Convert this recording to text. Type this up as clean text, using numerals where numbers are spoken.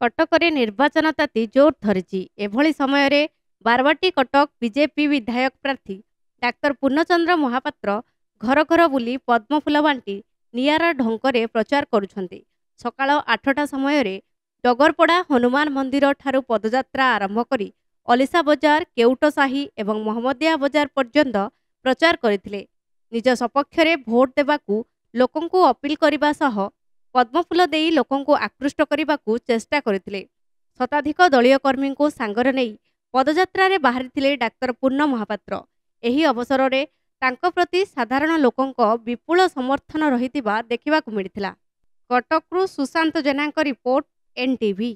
କଟକରେ ନିର୍ବାଚନ ତାତି ଜୋର ଧରିଛି। ଏଭଳି ସମୟରେ ବାରବାଟୀ କଟକ ବିଜେପି ବିଧାୟକ ପ୍ରାର୍ଥୀ ଡାକ୍ତର ପୂର୍ଣ୍ଣଚନ୍ଦ୍ର ମହାପାତ୍ର ଘର ଘର ବୁଲି ପଦ୍ମଫୁଲ ବାଣ୍ଟି ନିଆରା ଢଙ୍ଗରେ ପ୍ରଚାର କରୁଛନ୍ତି। ସକାଳ 8ଟା ସମୟରେ ଡଗରପଡ଼ା ହନୁମାନ ମନ୍ଦିର ଠାରୁ ପଦଯାତ୍ରା ଆରମ୍ଭ କରି ଅଲିସା ବଜାର, କେଉଟ ସାହି ଏବଂ ମହମ୍ମଦିଆ ବଜାର ପର୍ଯ୍ୟନ୍ତ ପ୍ରଚାର କରିଥିଲେ। ନିଜ ସପକ୍ଷରେ ଭୋଟ ଦେବାକୁ ଲୋକଙ୍କୁ ଅପିଲ କରିବା ସହ ପଦ୍ମଫୁଲ ଦେଇ ଲୋକଙ୍କୁ ଆକୃଷ୍ଟ କରିବାକୁ ଚେଷ୍ଟା କରିଥିଲେ। ଶତାଧିକ ଦଳୀୟ କର୍ମୀଙ୍କୁ ସାଙ୍ଗରେ ନେଇ ପଦଯାତ୍ରାରେ ବାହାରିଥିଲେ ଡାକ୍ତର ପୂର୍ଣ୍ଣ ମହାପାତ୍ର। ଏହି ଅବସରରେ ତାଙ୍କ ପ୍ରତି ସାଧାରଣ ଲୋକଙ୍କ ବିପୁଳ ସମର୍ଥନ ରହିଥିବା ଦେଖିବାକୁ ମିଳିଥିଲା। କଟକରୁ ସୁଶାନ୍ତ ଜେନାଙ୍କ ରିପୋର୍ଟ, NTV।